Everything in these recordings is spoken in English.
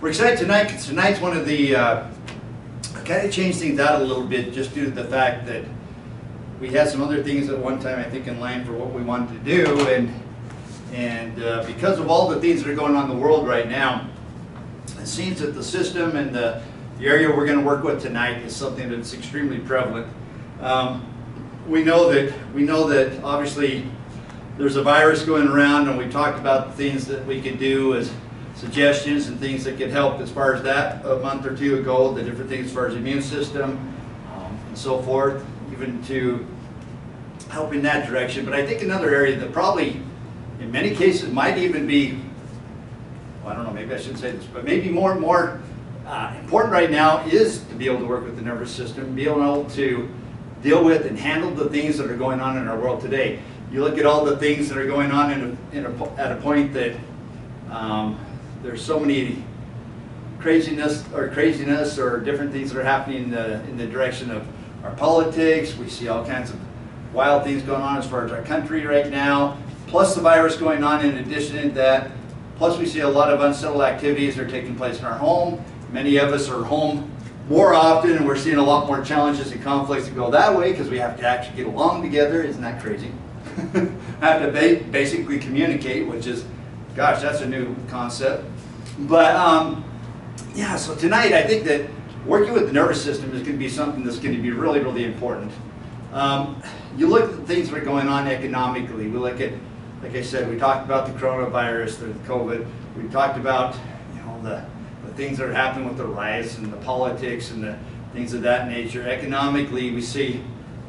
We're excited tonight because tonight's one of the, kind of changed things out a little bit just due to the fact that we had some other things at one time, I think, in line for what we wanted to do, and because of all the things that are going on in the world right now, it seems that the system and the area we're going to work with tonight is something that's extremely prevalent. We know that obviously there's a virus going around, and we talked about things that we could do as suggestions and things that could help as far as that a month or two ago, the different things as far as the immune system and so forth, even to help in that direction. But I think another area that probably in many cases might even be, well, I don't know, maybe I shouldn't say this, but maybe more and more important right now is to be able to work with the nervous system, be able to deal with and handle the things that are going on in our world today. You look at all the things that are going on at a point that there's so many craziness or different things that are happening in the direction of our politics. We see all kinds of wild things going on as far as our country right now, plus the virus going on in addition to that. Plus we see a lot of unsettled activities that are taking place in our home. Many of us are home more often, and we're seeing a lot more challenges and conflicts that go that way because we have to actually get along together. Isn't that crazy? Have to basically communicate, which is, gosh, that's a new concept. But yeah, so tonight I think that working with the nervous system is going to be something that's going to be really, really important. You look at the things that are going on economically. We look at, like I said, we talked about the coronavirus, the COVID. We talked about, you know, the things that are happening with the riots and the politics and the things of that nature. Economically, we see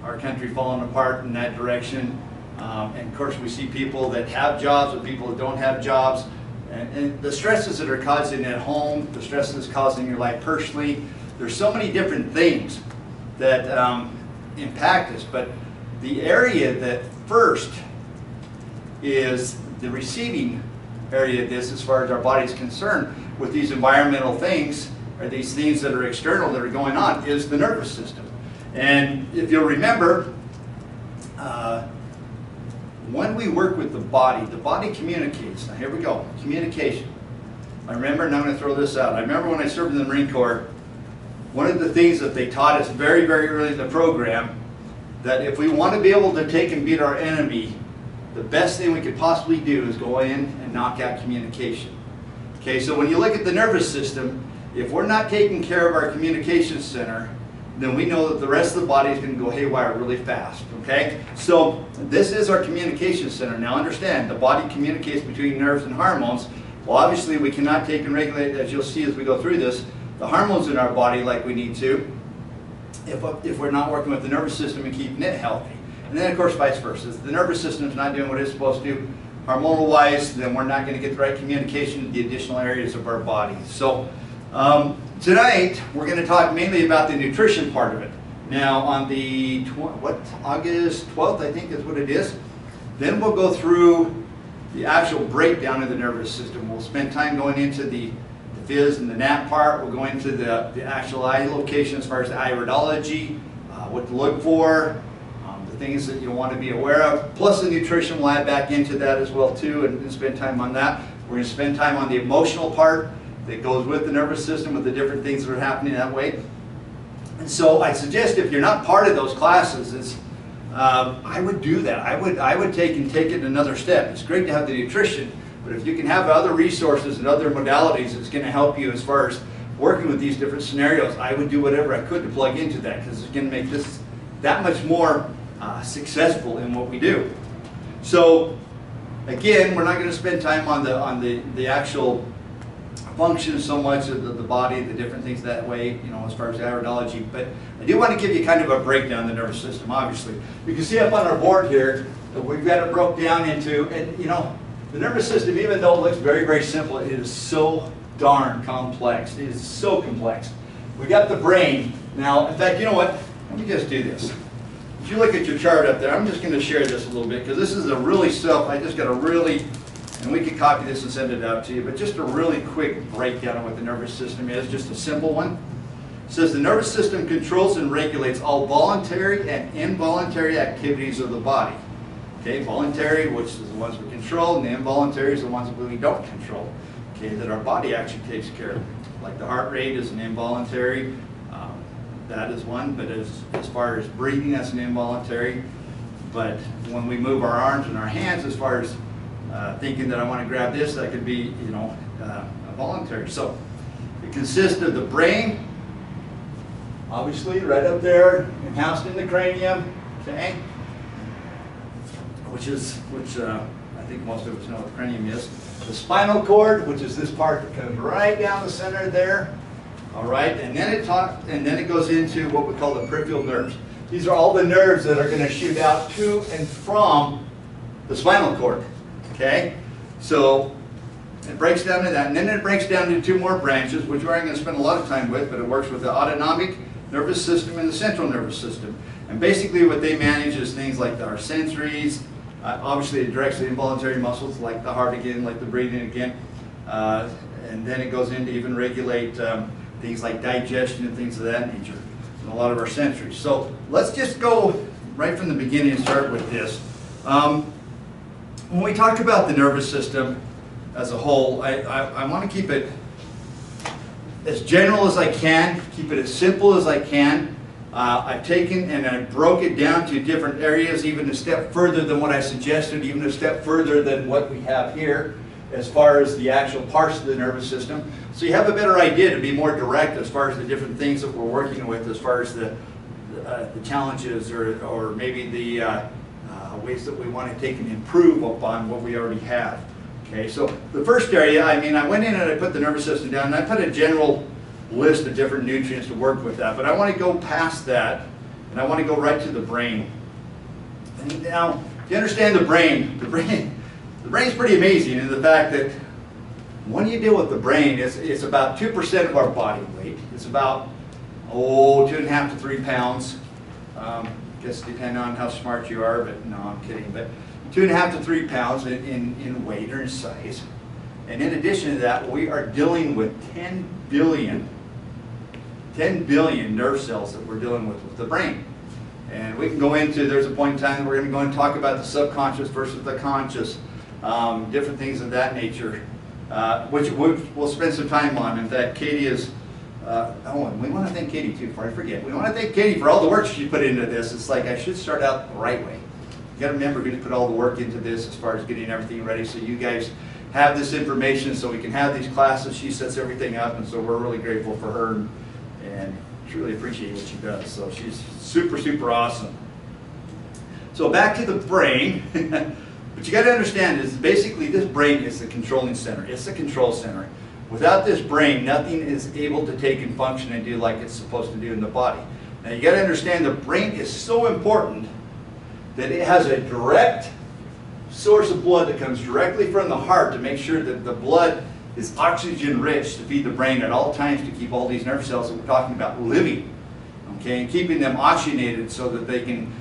our country falling apart in that direction. And of course, we see people that have jobs and people that don't have jobs. And the stresses that are causing at home, the stresses causing your life personally. There's so many different things that impact us. But the area that first is the receiving area of this as far as our body is concerned with these environmental things, or these things that are external that are going on, is the nervous system. And if you'll remember, when we work with the body communicates. Now here we go, communication. I remember, and I'm going to throw this out, I remember when I served in the Marine Corps, one of the things that they taught us very, very early in the program, that if we want to be able to take and beat our enemy, the best thing we could possibly do is go in and knock out communication. Okay, so when you look at the nervous system, if we're not taking care of our communication center, then we know that the rest of the body is going to go haywire really fast, okay? So this is our communication center. Now understand, the body communicates between nerves and hormones. Well, obviously we cannot take and regulate, as you'll see as we go through this, the hormones in our body like we need to if we're not working with the nervous system and keeping it healthy. And then of course vice versa. If the nervous system is not doing what it's supposed to do hormonal-wise, then we're not going to get the right communication to the additional areas of our body. So tonight, we're going to talk mainly about the nutrition part of it. Now, on the August 12th, I think is what it is, then we'll go through the actual breakdown of the nervous system. We'll spend time going into the phys and the nap part. We'll go into the actual eye location as far as the iridology, what to look for, the things that you'll want to be aware of, plus the nutrition. We'll add back into that as well too, and spend time on that. We're going to spend time on the emotional part that goes with the nervous system, with the different things that are happening that way. And so I suggest if you're not part of those classes, I would do that. I would take it another step. It's great to have the nutrition, but if you can have other resources and other modalities that's going to help you as far as working with these different scenarios, I would do whatever I could to plug into that, because it's going to make this that much more successful in what we do. So again, we're not going to spend time on the actual function so much of the body, the different things that way, you know, as far as the iridology. But I do want to give you kind of a breakdown of the nervous system, obviously. You can see up on our board here that we've got it broke down into, and you know, the nervous system, even though it looks very, very simple, it is so darn complex. It is so complex. We got the brain. Now, in fact, you know what? Let me just do this. If you look at your chart up there, I'm just going to share this a little bit, because this is a really I just got a really, and we can copy this and send it out to you, but just a really quick breakdown of what the nervous system is, just a simple one. It says the nervous system controls and regulates all voluntary and involuntary activities of the body. Okay, voluntary, which is the ones we control, and the involuntary is the ones that we don't control. Okay, that our body actually takes care of. like the heart rate is an involuntary. That is one, but as far as breathing, that's an involuntary. But when we move our arms and our hands, as far as thinking that I want to grab this, that could be, voluntary. So it consists of the brain, obviously right up there and housed in the cranium, okay, which I think most of us know what the cranium is. The spinal cord, which is this part that comes right down the center there. All right, and then it goes into what we call the peripheral nerves. These are all the nerves that are going to shoot out to and from the spinal cord. Okay, so it breaks down to that, and then it breaks down into two more branches, which we aren't going to spend a lot of time with, but it works with the autonomic nervous system and the central nervous system. And basically, what they manage is things like our sensories. Obviously, it directs the involuntary muscles, like the heart again, like the breathing again, and then it goes into even regulate things like digestion and things of that nature, and a lot of our sensories. So let's just go right from the beginning and start with this. When we talk about the nervous system as a whole, I want to keep it as general as I can, keep it as simple as I can. I've taken and I broke it down to different areas, even a step further than what I suggested, even a step further than what we have here, as far as the actual parts of the nervous system. So you have a better idea to be more direct as far as the different things that we're working with, as far as the challenges or maybe the ways that we want to take and improve upon what we already have. Okay, so the first area, I went in and I put the nervous system down, and I put a general list of different nutrients to work with that, but I want to go past that, and I want to go right to the brain. And now, to understand the brain's pretty amazing in the fact that when you deal with the brain, it's about 2% of our body weight. It's about, 2.5 to 3 pounds. Guess depending on how smart you are, but no, I'm kidding. But 2.5 to 3 pounds in weight or in size. And in addition to that, we are dealing with 10 billion nerve cells that we're dealing with the brain. And we can go into, there's a point in time that we're going to go and talk about the subconscious versus the conscious, different things of that nature, which we'll spend some time on. In fact, Katie is, and we want to thank Katie too, before I forget. We want to thank Katie for all the work she put into this. It's like I should start out the right way. You got to remember who put all the work into this as far as getting everything ready so you guys have this information so we can have these classes. She sets everything up, and so we're really grateful for her and truly appreciate what she does. So she's super, super awesome. So back to the brain. What you got to understand is basically this brain is the controlling center. It's the control center. Without this brain, nothing is able to take and function and do like it's supposed to do in the body. Now you got to understand the brain is so important that it has a direct source of blood that comes directly from the heart to make sure that the blood is oxygen rich to feed the brain at all times to keep all these nerve cells that we're talking about living, okay, and keeping them oxygenated so that they can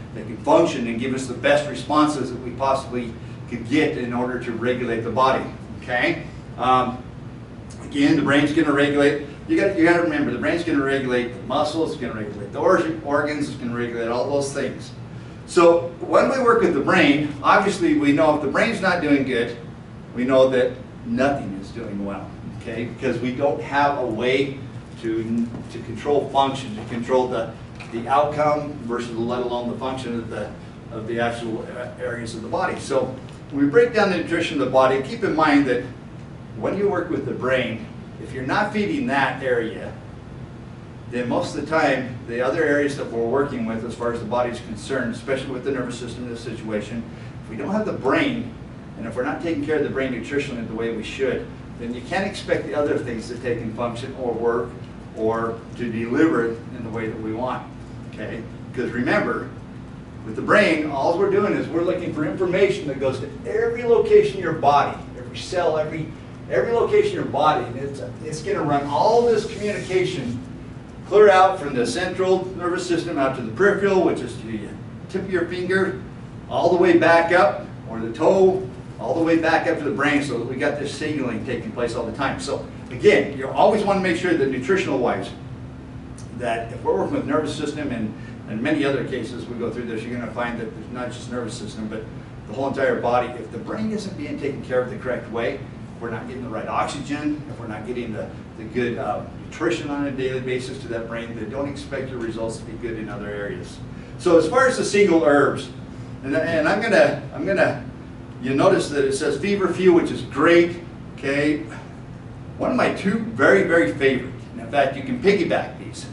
function and give us the best responses that we possibly could get in order to regulate the body. Okay, again, the brain's going to regulate. You got to remember, the brain's going to regulate the muscles, it's going to regulate the organs, it's going to regulate all those things. So when we work with the brain, obviously we know if the brain's not doing good, we know that nothing is doing well, okay? Because we don't have a way to control function, to control the outcome versus let alone the function of the actual areas of the body. So when we break down the nutrition of the body, keep in mind that when you work with the brain, if you're not feeding that area, then most of the time, the other areas that we're working with as far as the body is concerned, especially with the nervous system in this situation, if we don't have the brain, and if we're not taking care of the brain nutritionally the way we should, then you can't expect the other things to take and function or work or to deliver it in the way that we want, okay? Because remember, with the brain, all we're doing is we're looking for information that goes to every location in your body, every cell, every location in your body, and it's going to run all this communication clear out from the central nervous system out to the peripheral, which is to the tip of your finger, all the way back up, or the toe, all the way back up to the brain, so that we got this signaling taking place all the time. So again, you always want to make sure that nutritional wise, that if we're working with nervous system and many other cases we go through this, you're going to find that there's not just nervous system, but the whole entire body. If the brain isn't being taken care of the correct way, we're not getting the right oxygen, if we're not getting the good nutrition on a daily basis to that brain, then don't expect your results to be good in other areas. So as far as the single herbs, and I'm gonna, you notice that it says feverfew, which is great, okay? One of my two very favorite, and in fact you can piggyback these,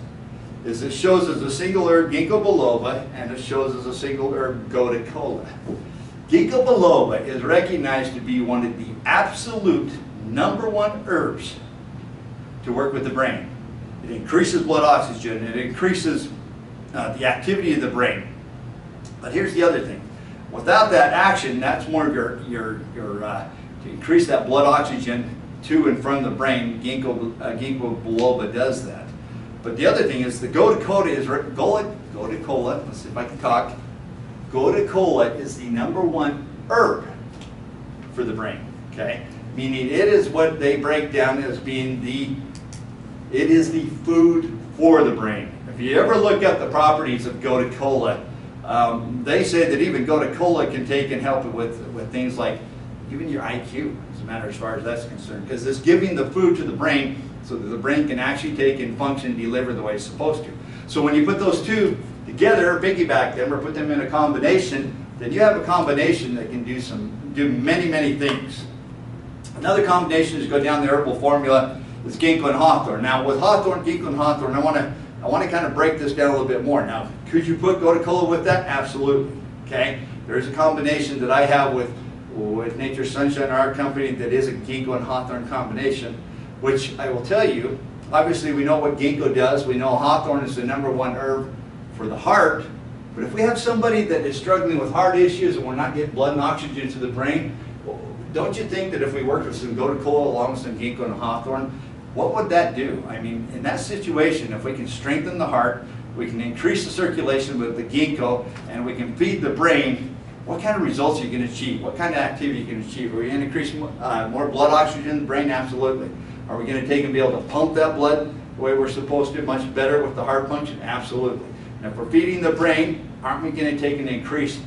is it shows as a single herb ginkgo biloba, and it shows as a single herb gotu kola. Ginkgo biloba is recognized to be one of the absolute #1 herbs to work with the brain. It increases blood oxygen, it increases the activity of the brain. But here's the other thing. Without that action, that's more of your to increase that blood oxygen to and from the brain. Ginkgo biloba does that. But the other thing is the gotu kola, let's see if I can talk. Gotu kola is the #1 herb for the brain, okay? Meaning it is what they break down as being it is the food for the brain. If you ever look at the properties of gotu kola, they say that even gotu kola can take and help with things like even your IQ, as a matter as far as that's concerned, because it's giving the food to the brain so that the brain can actually take and function and deliver the way it's supposed to. So when you put those two together, piggyback them, or put them in a combination, then you have a combination that can do many things. Another combination is go down the herbal formula is ginkgo and hawthorn. Now with ginkgo and hawthorn, I want to kind of break this down a little bit more. Now, could you put gotu kola with that? Absolutely. Okay. There's a combination that I have with Nature's Sunshine, our company, that is a ginkgo and hawthorn combination, which I will tell you, obviously we know what ginkgo does. We know hawthorn is the #1 herb for the heart. But if we have somebody that is struggling with heart issues and we're not getting blood and oxygen to the brain, don't you think that if we worked with some gotu kola along with some ginkgo and hawthorn, what would that do? I mean, in that situation, if we can strengthen the heart, we can increase the circulation with the ginkgo, and we can feed the brain, what kind of results are you going to achieve? What kind of activity you can achieve? Are we going to increase more blood oxygen in the brain? Absolutely. Are we going to take and be able to pump that blood the way we're supposed to, much better with the heart function? Absolutely. And if we're feeding the brain, aren't we going to take and increase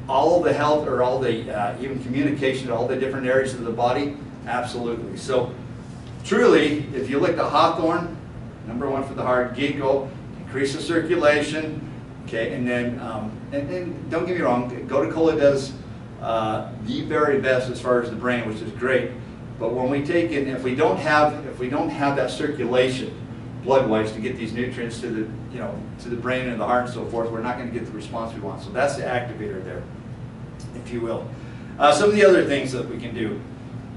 all the health, or all the even communication to all the different areas of the body? Absolutely. So truly, if you look at hawthorn, #1 for the heart, ginkgo, increase the circulation, okay, and then and don't get me wrong, gotu kola does the very best as far as the brain, which is great. But when we take it, if we don't have that circulation blood-wise to get these nutrients to the brain and the heart and so forth, we're not going to get the response we want. So that's the activator there, if you will. Some of the other things that we can do.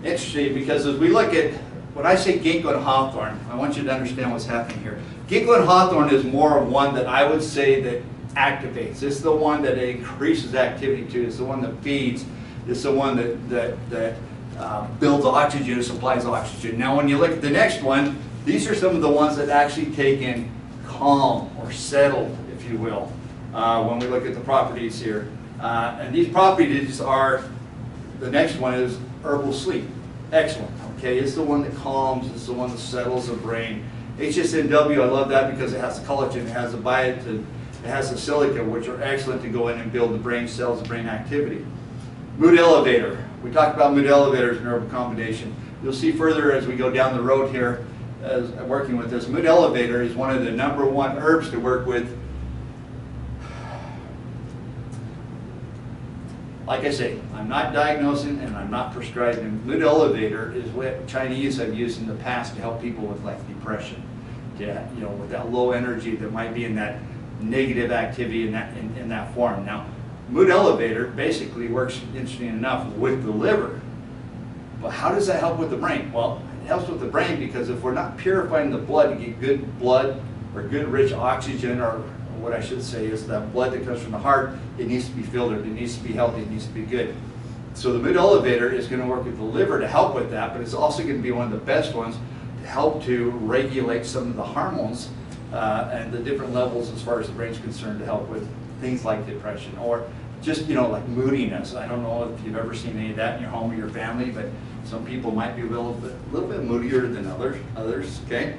Interesting, because as we look at, when I say ginkgo and hawthorn, I want you to understand what's happening here. Ginkgo and hawthorn is more of one that I would say that activates. It's the one that increases activity to. It's the one that feeds. It's the one that builds oxygen, supplies oxygen. Now when you look at the next one, these are some of the ones that actually take in calm or settle, if you will, when we look at the properties here. And these properties are, the next one is herbal sleep. Excellent. Okay, it's the one that calms, it's the one that settles the brain. HSNW, I love that because it has the collagen, it has the biotin, it has the silica, which are excellent to go in and build the brain cells, the brain activity. Mood elevator. We talked about mood elevators and herbal combination. You'll see further as we go down the road here, as working with this. Mood elevator is one of the #1 herbs to work with. Like I say, I'm not diagnosing and I'm not prescribing. Mood elevator is what Chinese have used in the past to help people with like depression. Yeah, with that low energy that might be in that negative activity in that form. Now, mood elevator basically works, interesting enough, with the liver. But how does that help with the brain? Well, it helps with the brain because if we're not purifying the blood to get good blood or good rich oxygen, or what I should say is that blood that comes from the heart, it needs to be filtered, it needs to be healthy, it needs to be good. So the mood elevator is going to work with the liver to help with that, but it's also going to be one of the best ones to help to regulate some of the hormones and the different levels as far as the brain's concerned, to help with things like depression or just, like moodiness. I don't know if you've ever seen any of that in your home or your family, but some people might be a little bit moodier than others, okay?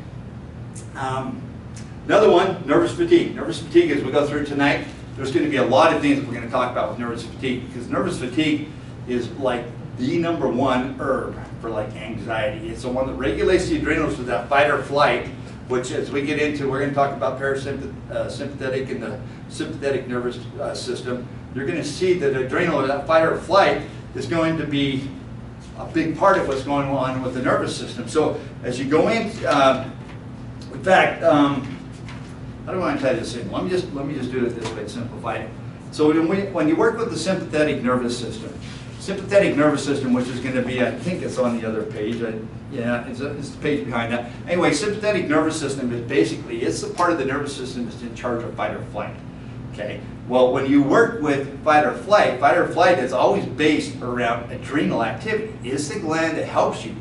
Another one, nervous fatigue. Nervous fatigue, as we go through tonight, there's going to be a lot of things that we're going to talk about with nervous fatigue, because nervous fatigue is like the #1 herb for like anxiety. It's the one that regulates the adrenals with that fight or flight, which as we get into, we're going to talk about parasympathetic and the sympathetic nervous system. You're going to see that adrenal, or that fight or flight, is going to be a big part of what's going on with the nervous system. So as you go in fact, how do I want to tie this in? Let me just do it this way to simplify it. So when you work with the sympathetic nervous system, which is going to be, I think it's on the other page. Yeah, it's the page behind that. Anyway, sympathetic nervous system is basically, it's the part of the nervous system that's in charge of fight or flight. Okay. Well, when you work with fight or flight is always based around adrenal activity. It's the gland that helps you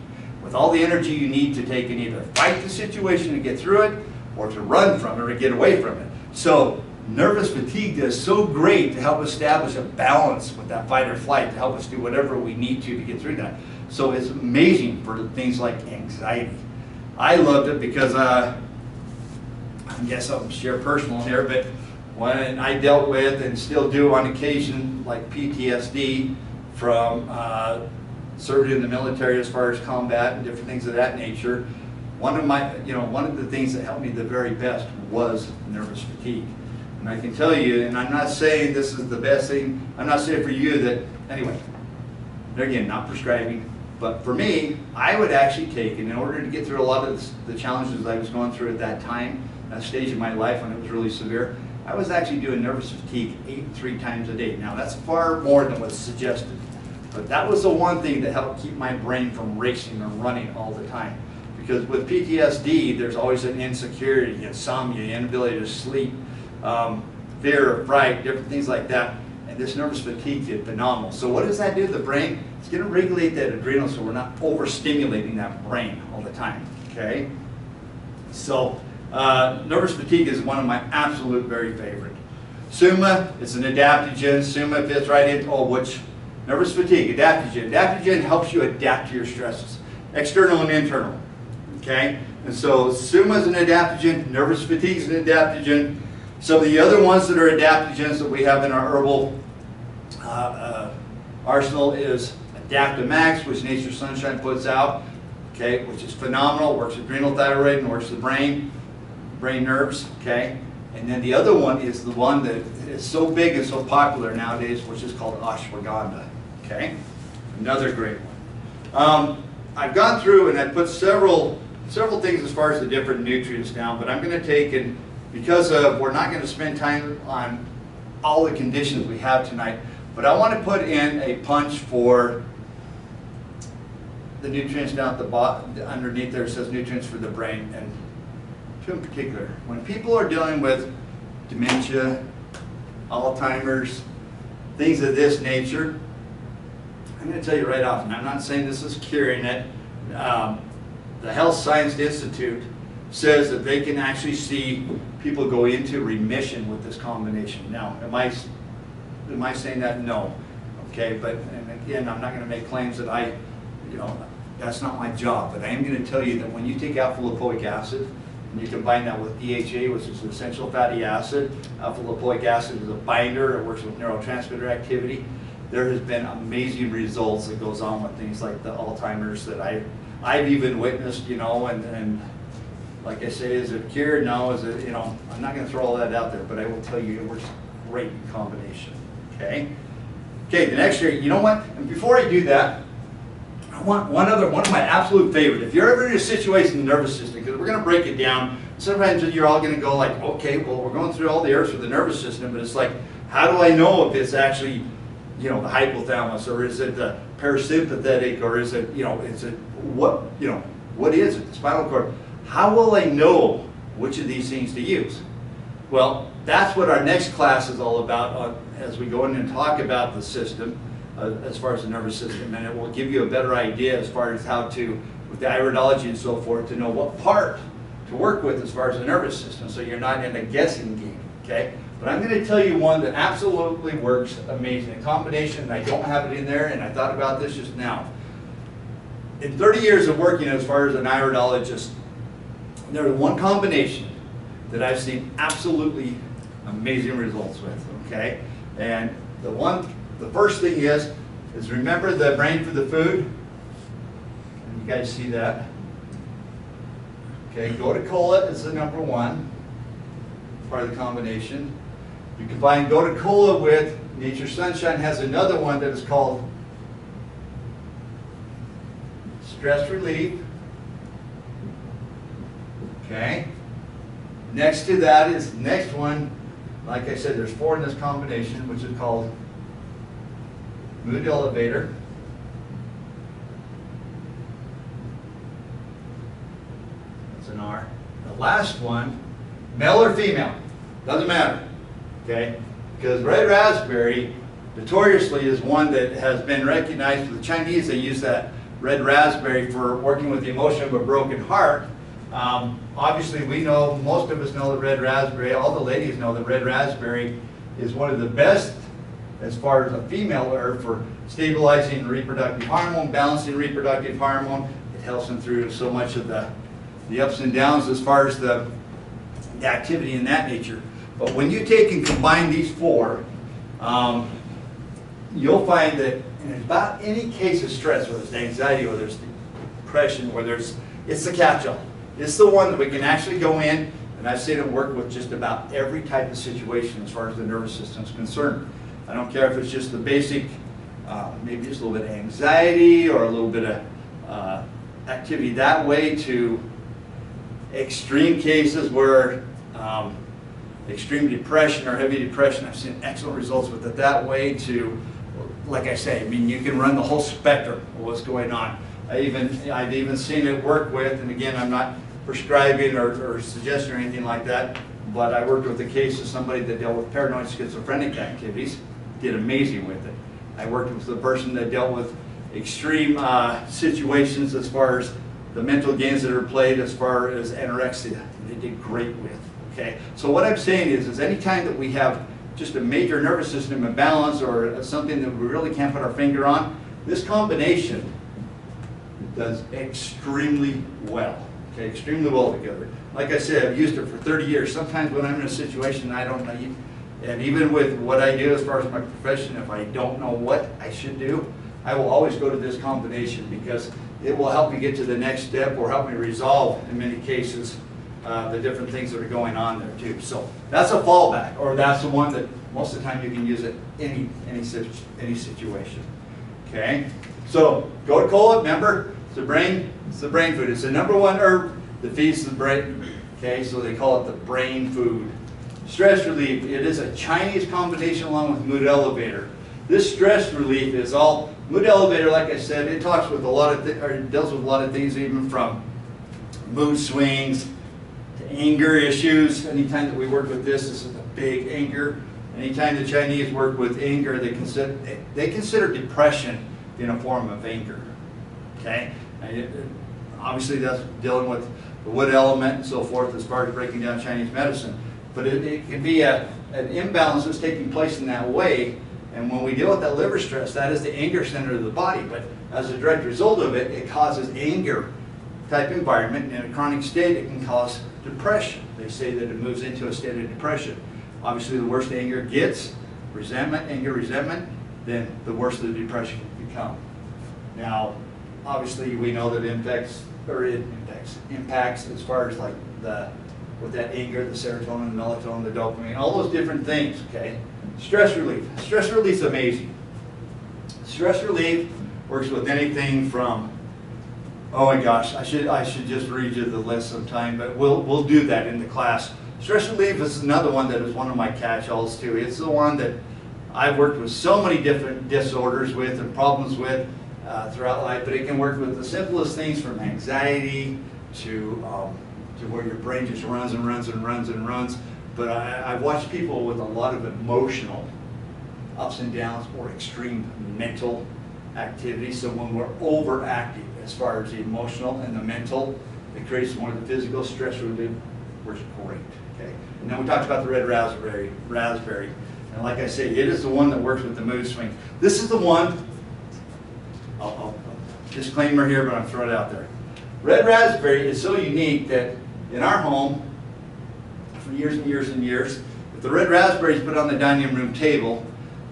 with all the energy you need to take and either fight the situation and get through it, or to run from it or get away from it. So nervous fatigue does so great to help establish a balance with that fight or flight, to help us do whatever we need to get through that. So it's amazing for things like anxiety. I loved it because, I guess I'll share personal here, but when I dealt with and still do on occasion like PTSD from serving in the military as far as combat and different things of that nature, one of the things that helped me the very best was nervous fatigue. And I can tell you, and I'm not saying this is the best thing, I'm not saying for you that, anyway, there again, not prescribing, but for me, I would actually take, and in order to get through a lot of the challenges I was going through at that time, that stage of my life when it was really severe, I was actually doing nervous fatigue 3 times a day. Now that's far more than what's suggested, but that was the one thing that helped keep my brain from racing or running all the time. Because with PTSD, there's always an insecurity, insomnia, inability to sleep, fear, fright, different things like that. And this nervous fatigue is phenomenal. So what does that do to the brain? It's going to regulate that adrenal so we're not overstimulating that brain all the time, okay? So nervous fatigue is one of my absolute very favorite. Suma, it's an adaptogen. Suma fits right in, nervous fatigue, adaptogen. Adaptogen helps you adapt to your stresses, external and internal. Okay, and so Suma is an adaptogen, nervous fatigue is an adaptogen. Some of the other ones that are adaptogens that we have in our herbal arsenal is Adaptomax, which Nature's Sunshine puts out, okay, which is phenomenal, works adrenal thyroid and works the brain nerves, okay. And then the other one is the one that is so big and so popular nowadays, which is called ashwagandha, okay. Another great one. I've gone through and I put several things as far as the different nutrients down, but I'm going to take, and because we're not going to spend time on all the conditions we have tonight, but I want to put in a punch for the nutrients down at the bottom. Underneath there it says nutrients for the brain, and two in particular. When people are dealing with dementia, Alzheimer's, things of this nature, I'm going to tell you right off, and I'm not saying this is curing it. The Health Science Institute says that they can actually see people go into remission with this combination. Now, am I saying that? No. Okay, but and again, I'm not going to make claims that that's not my job. But I am going to tell you that when you take alpha-lipoic acid and you combine that with DHA, which is an essential fatty acid, alpha-lipoic acid is a binder. It works with neurotransmitter activity. There has been amazing results that goes on with things like the Alzheimer's that I've even witnessed, and like I say, is it cured? No, is it, I'm not going to throw all that out there, but I will tell you it works great in combination, okay? Okay, the next year, you know what? And before I do that, I want one of my absolute favorite. If you're ever in a situation in the nervous system, because we're going to break it down, sometimes you're all going to go like, okay, well, we're going through all the herbs for the nervous system, but it's like, how do I know if it's actually the hypothalamus, or is it the parasympathetic, or is it, what is it, the spinal cord? How will I know which of these things to use? Well, that's what our next class is all about as we go in and talk about the system, as far as the nervous system, and it will give you a better idea as far as how to, with the iridology and so forth, to know what part to work with as far as the nervous system, so you're not in a guessing game, okay? But I'm going to tell you one that absolutely works amazing. A combination, and I don't have it in there, and I thought about this just now. In 30 years of working as far as an iridologist, there's one combination that I've seen absolutely amazing results with, okay? And the first thing is is remember the brain for the food? And you guys see that? Okay, Gotu-Kola is the number one part of the combination. You combine Gotu-Kola with Nature Sunshine has another one that is called stress relief. Okay. Next to that is the next one. Like I said, there's 4 in this combination, which is called Mood Elevator. That's an R. The last one, male or female, doesn't matter. Okay? Because red raspberry notoriously is one that has been recognized. For the Chinese, they use that red raspberry for working with the emotion of a broken heart. Obviously, we know, most of us know that red raspberry, all the ladies know that red raspberry is one of the best as far as a female herb for stabilizing reproductive hormone, balancing reproductive hormone. It helps them through so much of the ups and downs as far as the activity in that nature. But when you take and combine these 4, you'll find that in about any case of stress, whether it's anxiety, whether it's depression, whether it's the catch-all. It's the one that we can actually go in, and I've seen it work with just about every type of situation as far as the nervous system is concerned. I don't care if it's just the basic, maybe just a little bit of anxiety or a little bit of activity that way, to extreme cases where extreme depression or heavy depression. I've seen excellent results with it that way, to, like I say, I mean, you can run the whole spectrum of what's going on. I've even seen it work with, and again, I'm not prescribing or suggesting or anything like that, but I worked with a case of somebody that dealt with paranoid schizophrenic activities, did amazing with it. I worked with a person that dealt with extreme situations as far as the mental games that are played as far as anorexia. They did great with, okay? So what I'm saying is anytime that we have just a major nervous system imbalance or something that we really can't put our finger on, this combination does extremely well. Okay, extremely well together. Like I said, I've used it for 30 years. Sometimes when I'm in a situation I don't know, and even with what I do as far as my profession, if I don't know what I should do, I will always go to this combination, because it will help me get to the next step or help me resolve, in many cases, the different things that are going on there too. So that's a fallback, or that's the one that most of the time you can use it in any situation. Okay, so Gotu-Kola, remember, it's the brain food. It's the number one herb that feeds the brain. Okay, so they call it the brain food. Stress relief, it is a Chinese combination along with mood elevator. This stress relief is all, mood elevator, like I said, it talks with a lot of, it deals with a lot of things, even from mood swings to anger issues. Anytime that we work with this is a big anger. Anytime the Chinese work with anger, they consider depression in a form of anger. Okay? Obviously that's dealing with the wood element and so forth as far as breaking down Chinese medicine. But it can be an imbalance that's taking place in that way. And when we deal with that liver stress, that is the anger center of the body. But as a direct result of it, it causes anger type environment. In a chronic state, it can cause depression. They say that it moves into a state of depression. Obviously, the worse the anger gets, anger, resentment, then the worse the depression can become. Now, obviously, we know that it impacts as far as like with that anger, the serotonin, the melatonin, the dopamine, all those different things, okay? Stress relief. Stress relief is amazing. Stress relief works with anything from, oh my gosh, I should just read you the list sometime, but we'll do that in the class. Stress relief is another one that is one of my catch-alls too. It's the one that I've worked with so many different disorders with and problems with throughout life, but it can work with the simplest things from anxiety to where your brain just runs and runs and runs and runs. But I've watched people with a lot of emotional ups and downs or extreme mental activity. So when we're overactive as far as the emotional and the mental, it creates more of the physical. Stress relief works great. Okay. And then we talked about the red raspberry. And like I say, it is the one that works with the mood swing. This is the one, disclaimer here, but I'm throwing it out there. Red raspberry is so unique that in our home, for years and years and years, if the red raspberry is put on the dining room table,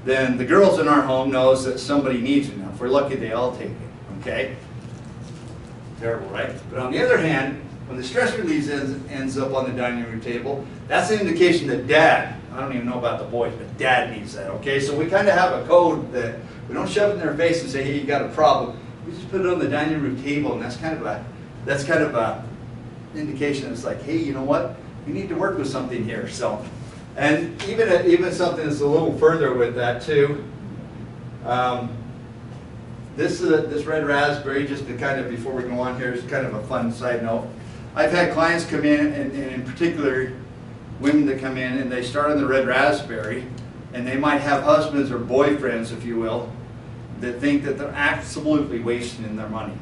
then the girls in our home knows that somebody needs it. Now, if we're lucky, they all take it, okay? Terrible, right? But on the other hand, when the stress release ends up on the dining room table, that's an indication that dad, I don't even know about the boys, but dad needs that, okay? So we kind of have a code that we don't shove it in their face and say, hey, you got a problem. We just put it on the dining room table, and that's kind of a indication. It's like, hey, you know what? We need to work with something here. So, and even something that's a little further with that too. This red raspberry, just to kind of, before we go on here, is kind of a fun side note. I've had clients come in, and in particular, women that come in and they start on the red raspberry, and they might have husbands or boyfriends, if you will, that think that they're absolutely wasting their money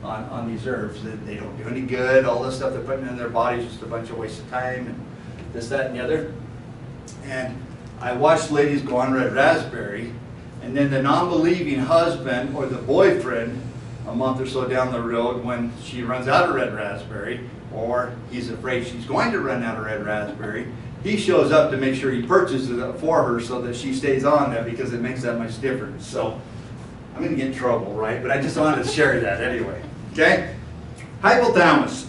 on these herbs, that they don't do any good, all this stuff they're putting in their bodies, just a bunch of waste of time, and this, that, and the other. And I watch ladies go on red raspberry, and then the non-believing husband or the boyfriend, a month or so down the road, when she runs out of red raspberry, or he's afraid she's going to run out of red raspberry, he shows up to make sure he purchases it for her so that she stays on that, because it makes that much difference. So I'm going to get in trouble, right? But I just wanted to share that anyway. Okay? Hypothalamus.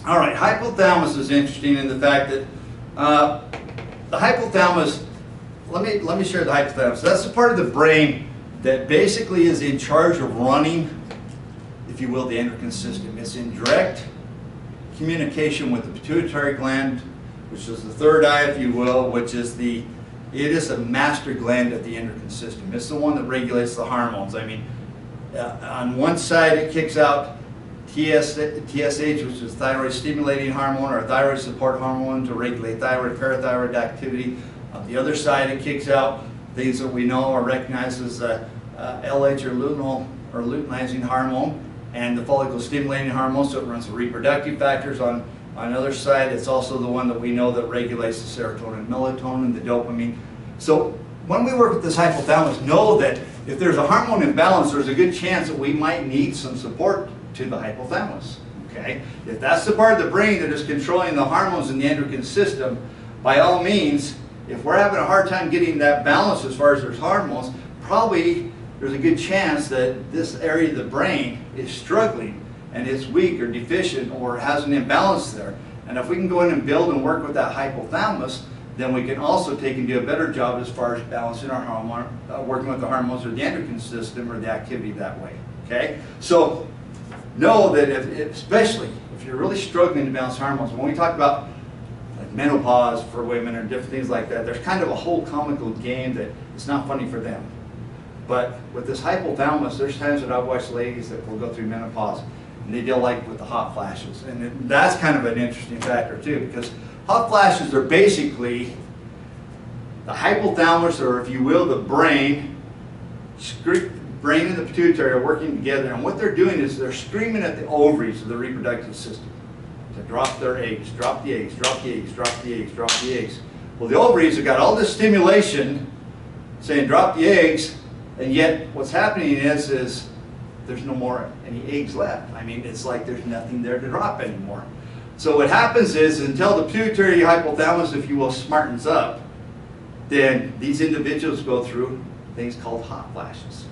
All right, hypothalamus is interesting in the fact that the hypothalamus, let me share the hypothalamus. That's the part of the brain that basically is in charge of running, if you will, the endocrine system. It's in direct communication with the pituitary gland, which is the third eye, if you will, which is it is a master gland of the endocrine system. It's the one that regulates the hormones. I mean, on one side it kicks out TSH, which is thyroid stimulating hormone or thyroid support hormone to regulate thyroid, parathyroid activity. On the other side it kicks out things that we know or recognize as LH or luteinizing hormone and the follicle stimulating hormone, so it runs the reproductive factors. On the other side, it's also the one that we know that regulates the serotonin, melatonin, the dopamine. So when we work with this hypothalamus, know that if there's a hormone imbalance, there's a good chance that we might need some support to the hypothalamus. Okay? If that's the part of the brain that is controlling the hormones in the endocrine system, by all means, if we're having a hard time getting that balance as far as there's hormones, probably there's a good chance that this area of the brain is struggling and it's weak or deficient or has an imbalance there. And if we can go in and build and work with that hypothalamus, then we can also take and do a better job as far as balancing our hormone, working with the hormones or the endocrine system or the activity that way. Okay? So know that especially if you're really struggling to balance hormones, when we talk about like menopause for women or different things like that, there's kind of a whole comical game that it's not funny for them. But with this hypothalamus, there's times that I've watched ladies that will go through menopause and they deal like with the hot flashes. And that's kind of an interesting factor too, because hot flashes are basically the hypothalamus, or if you will, the brain and the pituitary are working together, and what they're doing is they're screaming at the ovaries of the reproductive system to drop their eggs, drop the eggs, drop the eggs, drop the eggs, drop the eggs. Well, the ovaries have got all this stimulation saying drop the eggs, and yet what's happening is there's no more any eggs left. I mean, it's like there's nothing there to drop anymore. So what happens is, until the pituitary hypothalamus, if you will, smartens up, then these individuals go through things called hot flashes.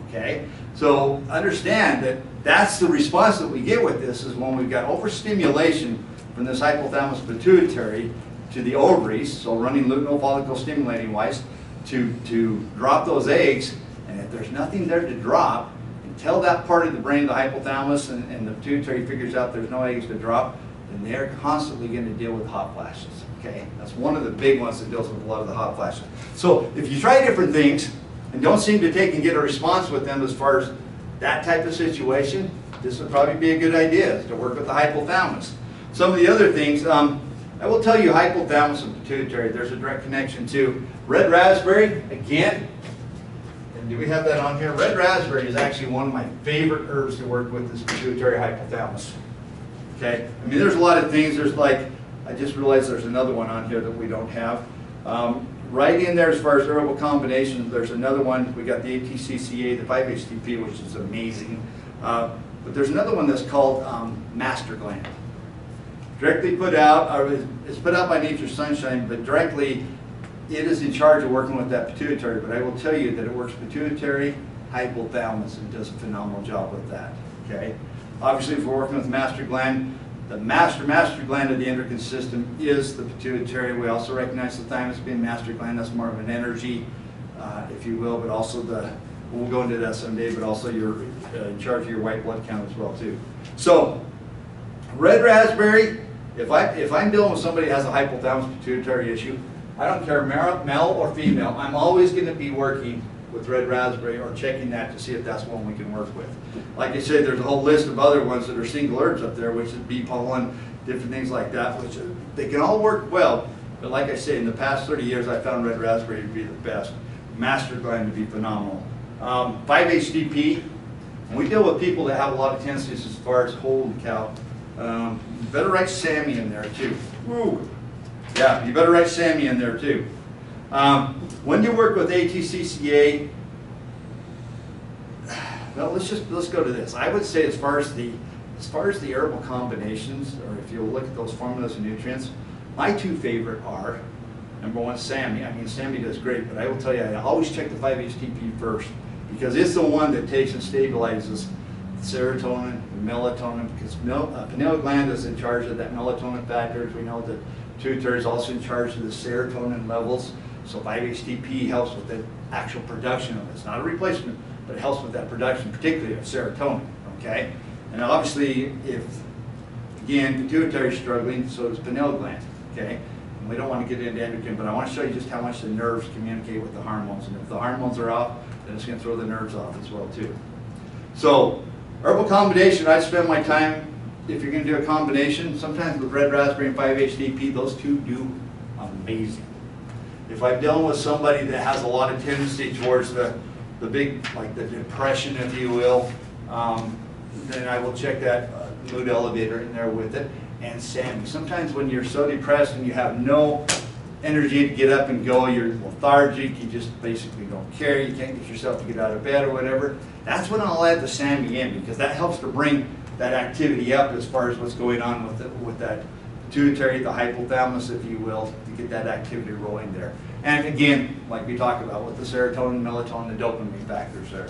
Okay? So understand that that's the response that we get with this, is when we've got overstimulation from this hypothalamus pituitary to the ovaries, so running luteal follicle stimulating wise, to drop those eggs, and if there's nothing there to drop, until that part of the brain, the hypothalamus and the pituitary figures out there's no eggs to drop, then they're constantly going to deal with hot flashes. Okay? That's one of the big ones that deals with a lot of the hot flashes. So if you try different things and don't seem to take and get a response with them as far as that type of situation, this would probably be a good idea, is to work with the hypothalamus. Some of the other things, I will tell you, hypothalamus and pituitary, there's a direct connection to red raspberry. Again, and do we have that on here? Red raspberry is actually one of my favorite herbs to work with, this pituitary hypothalamus. Okay? I mean, there's a lot of things. There's like, I just realized there's another one on here that we don't have. Right in there as far as herbal combinations, there's another one. We got the ATCCA, the 5-HTP, which is amazing. But there's another one that's called Master Gland. Directly put out, or it's put out by Nature's Sunshine, but directly it is in charge of working with that pituitary, but I will tell you that it works pituitary, hypothalamus, and does a phenomenal job with that, okay? Obviously, if we're working with master gland, the master gland of the endocrine system is the pituitary. We also recognize the thymus being master gland. That's more of an energy, if you will, but also we'll go into that someday, but also you're in charge of your white blood count as well too. So, red raspberry, if I'm dealing with somebody who has a hypothalamus pituitary issue, I don't care male or female, I'm always going to be working with red raspberry or checking that to see if that's one we can work with. Like I said, there's a whole list of other ones that are single herbs up there, which is bee pollen, different things like that, which they can all work well. But like I say, in the past 30 years, I found red raspberry to be the best. Master gland to be phenomenal. 5-HTP, we deal with people that have a lot of tendencies as far as holy cow. You better write Sammy in there too. Woo. Yeah, you better write Sammy in there too. When you work with ATCCA, well, let's go to this. I would say as far as the herbal combinations, or if you look at those formulas and nutrients, my two favorite are, number one, Sammy. I mean, Sammy does great, but I will tell you, I always check the 5-HTP first, because it's the one that takes and stabilizes serotonin, melatonin, because pineal gland is in charge of that melatonin factor. We know that pituitary is also in charge of the serotonin levels. So 5-HTP helps with the actual production of it. It's not a replacement, but it helps with that production, particularly of serotonin, okay? And obviously, if, again, pituitary is struggling, so is pineal gland, okay? And we don't want to get into endocrine, but I want to show you just how much the nerves communicate with the hormones. And if the hormones are off, then it's going to throw the nerves off as well, too. So, herbal combination, I'd spend my time, if you're going to do a combination, sometimes with red raspberry and 5-HTP, those two do amazing. If I'm dealing with somebody that has a lot of tendency towards the big, like the depression, if you will, then I will check that mood elevator in there with it. And Sammy. Sometimes when you're so depressed and you have no energy to get up and go, you're lethargic, you just basically don't care, you can't get yourself to get out of bed or whatever, that's when I'll add the Sammy in, because that helps to bring that activity up as far as what's going on with that pituitary, the hypothalamus, if you will, to get that activity rolling there. And again, like we talked about with the serotonin, melatonin, the dopamine factors there.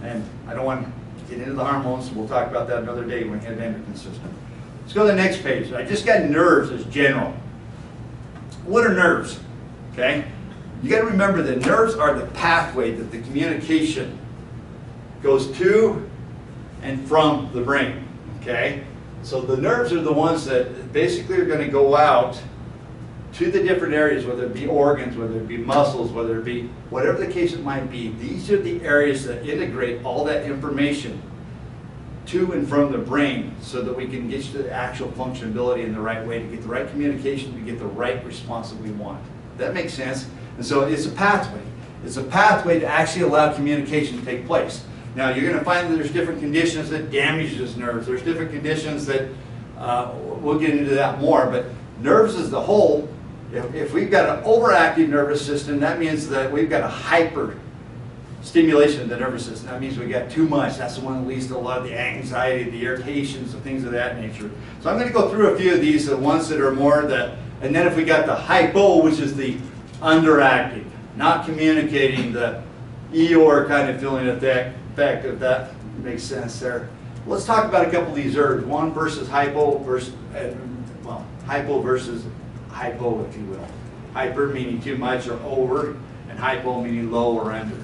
And I don't want to get into the hormones, we'll talk about that another day when we hit the endocrine system. Let's go to the next page. I just got nerves as general. What are nerves? Okay? You got to remember that nerves are the pathway that the communication goes to and from the brain. Okay? So the nerves are the ones that basically are going to go out to the different areas, whether it be organs, whether it be muscles, whether it be whatever the case it might be. These are the areas that integrate all that information to and from the brain so that we can get to the actual functionality in the right way, to get the right communication, to get the right response that we want. That makes sense? And so it's a pathway. It's a pathway to actually allow communication to take place. Now, you're going to find that there's different conditions that damage those nerves. There's different conditions that, we'll get into that more, but nerves as the whole, if we've got an overactive nervous system, that means that we've got a hyper stimulation of the nervous system. That means we got too much. That's the one that leads to a lot of the anxiety, the irritations, and things of that nature. So I'm going to go through a few of these, the ones that are more and then if we got the hypo, which is the underactive, not communicating, the Eeyore kind of feeling effect, if that makes sense there. Let's talk about a couple of these herbs. One versus hypo versus, hypo versus hypo, if you will. Hyper meaning too much or over, and hypo meaning low or under.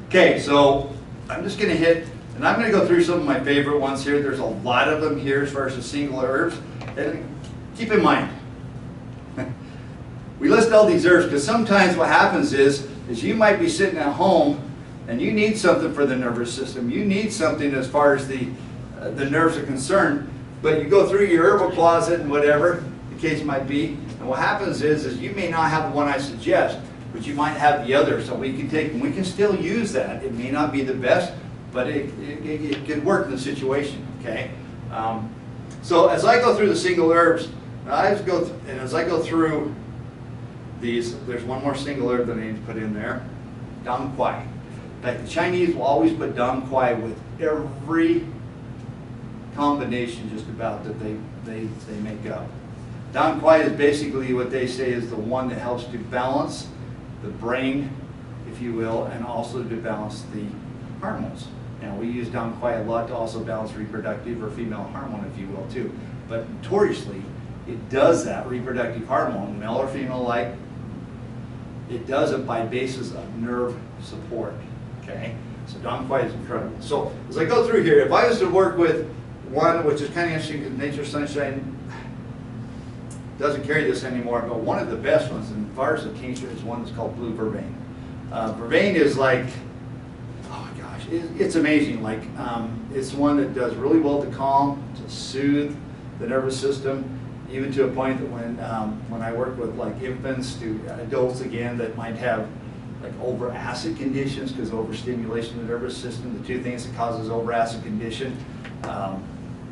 Okay, so I'm just going to hit, and I'm going to go through some of my favorite ones here. There's a lot of them here as far as the single herbs. And keep in mind, we list all these herbs because sometimes what happens is you might be sitting at home and you need something for the nervous system. You need something as far as the nerves are concerned, but you go through your herbal closet and whatever the case might be, and what happens is you may not have the one I suggest, but you might have the other, so we can take, and we can still use that. It may not be the best, but it can work in the situation, okay? So as I go through the single herbs, as I go through these, there's one more single herb that I need to put in there, Dong Quai. In fact, the Chinese will always put Dong Quai with every combination just about that they make up. Dong Quai is basically what they say is the one that helps to balance the brain, if you will, and also to balance the hormones. Now, we use Dong Quai a lot to also balance reproductive or female hormone, if you will, too. But notoriously, it does that reproductive hormone, male or female alike. It does it by basis of nerve support, okay? So Dong Quai is incredible. So as I go through here, if I was to work with one, which is kind of interesting because Nature Sunshine doesn't carry this anymore, but one of the best ones, and as far as the tincture, is one that's called Blue Vervain. Vervain is like, oh my gosh, it's amazing. Like, it's one that does really well to calm, to soothe the nervous system, even to a point that when I work with like infants to adults again that might have like over acid conditions because overstimulation of the nervous system, the two things that causes over acid condition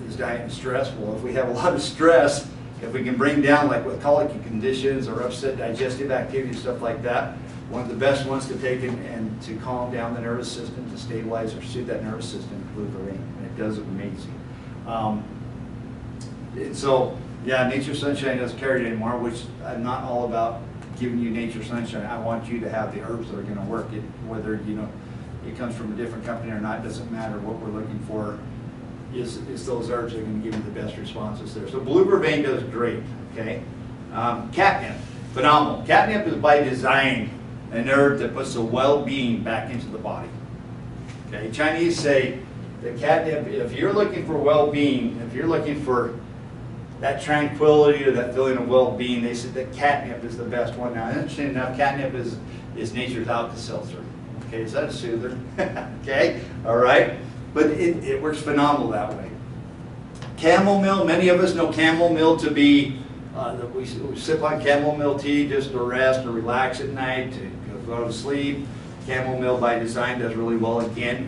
is diet and stress. Well, if we have a lot of stress, if we can bring down like with colicky conditions or upset digestive activity, stuff like that, one of the best ones to take and to calm down the nervous system, to stabilize or soothe that nervous system, is Blue Vervain, and it does it amazing. So yeah, Nature Sunshine doesn't carry it anymore, which I'm not all about giving you Nature Sunshine. I want you to have the herbs that are going to work. Whether it comes from a different company or not, doesn't matter. What we're looking for is those herbs that are going to give you the best responses there. So Blue Vervain does great, okay? Catnip, phenomenal. Catnip is by design an herb that puts the well-being back into the body. Okay, Chinese say that catnip, if you're looking for well-being, if you're looking for that tranquility or that feeling of well-being, they said that catnip is the best one. Now, interesting enough, catnip is nature's Alka-Seltzer. Okay, is that a soother? Okay, all right. But it works phenomenal that way. Chamomile, many of us know chamomile to be, we sip on chamomile tea just to rest or relax at night, to go to sleep. Chamomile by design does really well again